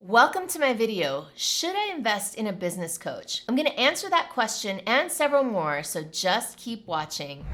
Welcome to my video, Should I Invest in a Business Coach? I'm going to answer that question and several more, so just keep watching.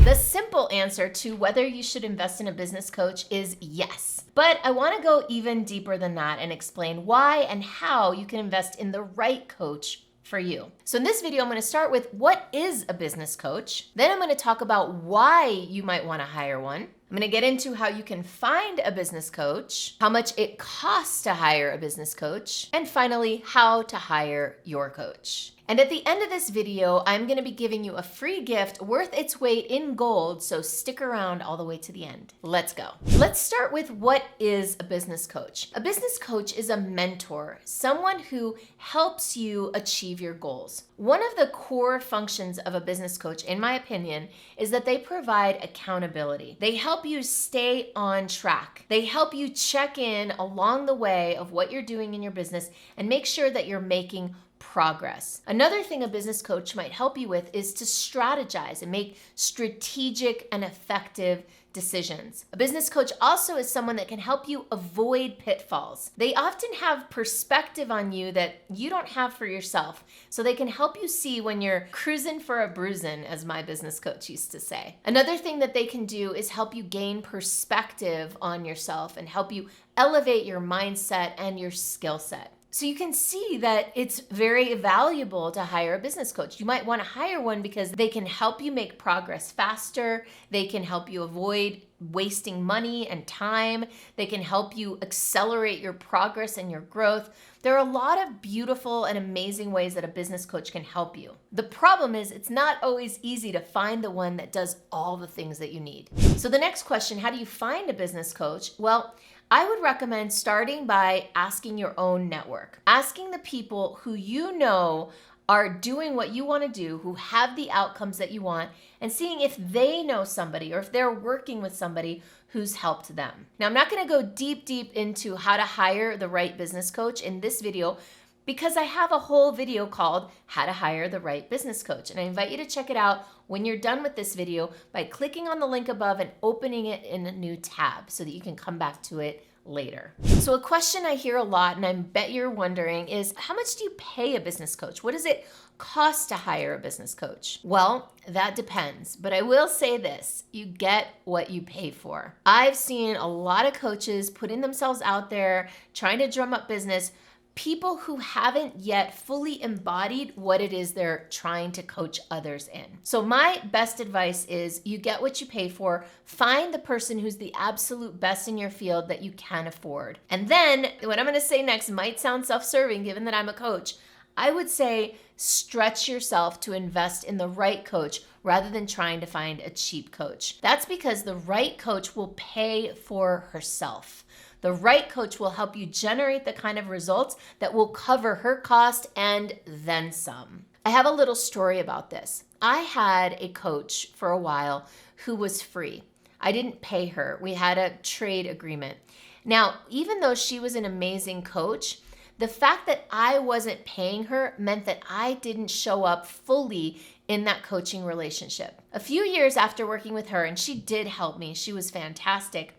The simple answer to whether you should invest in a business coach is yes. But I want to go even deeper than that and explain why and how you can invest in the right coach for you. So in this video, I'm going to start with what is a business coach. Then I'm going to talk about why you might want to hire one. I'm going to get into how you can find a business coach, how much it costs to hire a business coach, and finally, how to hire your coach. And at the end of this video, I'm going to be giving you a free gift worth its weight in gold, so stick around all the way to the end. Let's go. Let's start with what is a business coach. A business coach is a mentor, someone who helps you achieve your goals. One of the core functions of a business coach, in my opinion, is that they provide accountability. They help you stay on track. They help you check in along the way of what you're doing in your business and make sure that you're making progress. Another thing a business coach might help you with is to strategize and make strategic and effective decisions. A business coach also is someone that can help you avoid pitfalls. They often have perspective on you that you don't have for yourself, so they can help you see when you're cruising for a bruising, as my business coach used to say. Another thing that they can do is help you gain perspective on yourself and help you elevate your mindset and your skill set. So you can see that it's very valuable to hire a business coach. You might want to hire one because they can help you make progress faster. They can help you avoid wasting money and time. They can help you accelerate your progress and your growth. There are a lot of beautiful and amazing ways that a business coach can help you. The problem is it's not always easy to find the one that does all the things that you need. So the next question, how do you find a business coach? Well, I would recommend starting by asking your own network, asking the people who you know are doing what you want to do, who have the outcomes that you want, and seeing if they know somebody or if they're working with somebody who's helped them. Now, I'm not going to go deep into how to hire the right business coach in this video because I have a whole video called How to Hire the Right Business Coach. And I invite you to check it out when you're done with this video by clicking on the link above and opening it in a new tab so that you can come back to it later. So a question I hear a lot, and I bet you're wondering, is how much do you pay a business coach? What does it cost to hire a business coach? Well, that depends, but I will say this, you get what you pay for. I've seen a lot of coaches putting themselves out there, trying to drum up business, people who haven't yet fully embodied what it is they're trying to coach others in. So my best advice is you get what you pay for. Find the person who's the absolute best in your field that you can afford. And then what I'm going to say next might sound self-serving given that I'm a coach. I would say stretch yourself to invest in the right coach rather than trying to find a cheap coach. That's because the right coach will pay for herself. The right coach will help you generate the kind of results that will cover her cost and then some. I have a little story about this. I had a coach for a while who was free. I didn't pay her. We had a trade agreement. Now, even though she was an amazing coach, the fact that I wasn't paying her meant that I didn't show up fully in that coaching relationship. A few years after working with her, and she did help me, she was fantastic,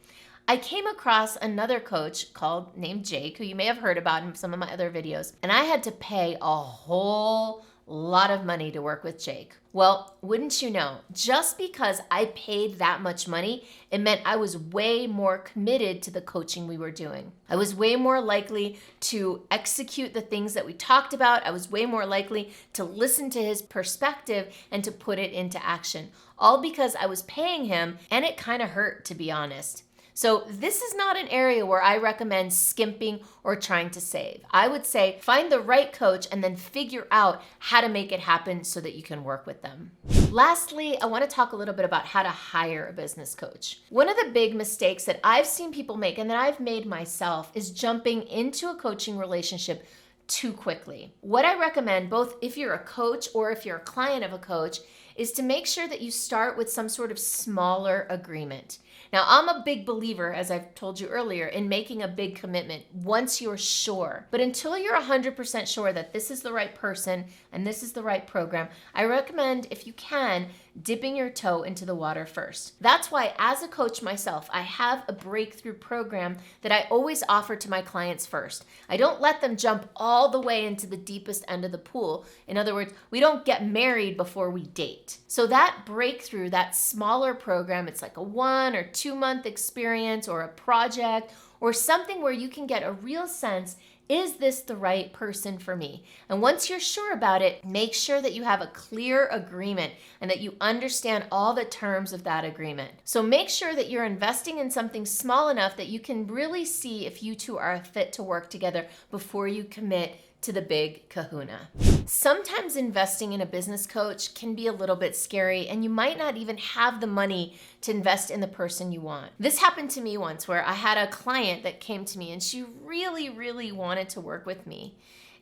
I came across another coach named Jake, who you may have heard about in some of my other videos, and I had to pay a whole lot of money to work with Jake. Well, wouldn't you know, just because I paid that much money, it meant I was way more committed to the coaching we were doing. I was way more likely to execute the things that we talked about. I was way more likely to listen to his perspective and to put it into action, all because I was paying him, and it kind of hurt, to be honest. So this is not an area where I recommend skimping or trying to save. I would say find the right coach and then figure out how to make it happen so that you can work with them. Lastly, I want to talk a little bit about how to hire a business coach. One of the big mistakes that I've seen people make and that I've made myself is jumping into a coaching relationship too quickly. What I recommend, both if you're a coach or if you're a client of a coach, is to make sure that you start with some sort of smaller agreement. Now, I'm a big believer, as I've told you earlier, in making a big commitment once you're sure. But until you're 100% sure that this is the right person and this is the right program, I recommend, if you can, dipping your toe into the water first. That's why, as a coach myself, I have a breakthrough program that I always offer to my clients first. I don't let them jump all the way into the deepest end of the pool. In other words, we don't get married before we date. So that breakthrough, that smaller program, it's like a 1 or 2 month experience or a project or something where you can get a real sense, is this the right person for me? And once you're sure about it, make sure that you have a clear agreement and that you understand all the terms of that agreement. So make sure that you're investing in something small enough that you can really see if you two are a fit to work together before you commit to the big kahuna. Sometimes investing in a business coach can be a little bit scary, and you might not even have the money to invest in the person you want. This happened to me once, where I had a client that came to me and she really, really wanted to work with me,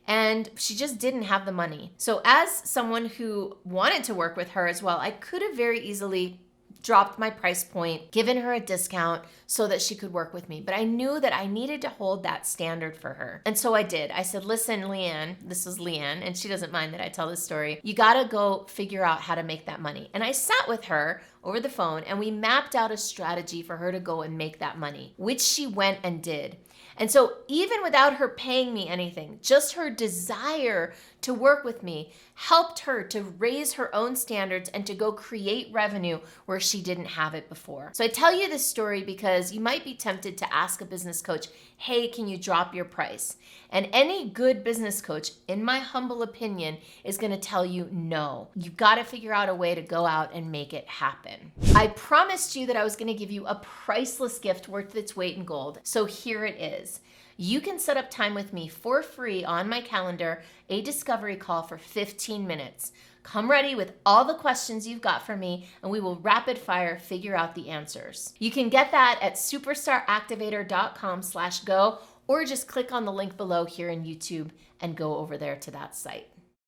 and she just didn't have the money. So as someone who wanted to work with her as well, I could have very easily dropped my price point, given her a discount so that she could work with me. But I knew that I needed to hold that standard for her. And so I did. I said, listen, Leanne, this was Leanne, and she doesn't mind that I tell this story. You gotta go figure out how to make that money. And I sat with her over the phone and we mapped out a strategy for her to go and make that money, which she went and did. And so even without her paying me anything, just her desire to work with me helped her to raise her own standards and to go create revenue where she didn't have it before. So I tell you this story because you might be tempted to ask a business coach, hey, can you drop your price? And any good business coach, in my humble opinion, is gonna tell you no. You've gotta figure out a way to go out and make it happen. I promised you that I was gonna give you a priceless gift worth its weight in gold, so here it is. You can set up time with me for free on my calendar, a discovery call for 15 minutes. Come ready with all the questions you've got for me, and we will rapid fire figure out the answers. You can get that at superstaractivator.com/go, or just click on the link below here in YouTube and go over there to that site.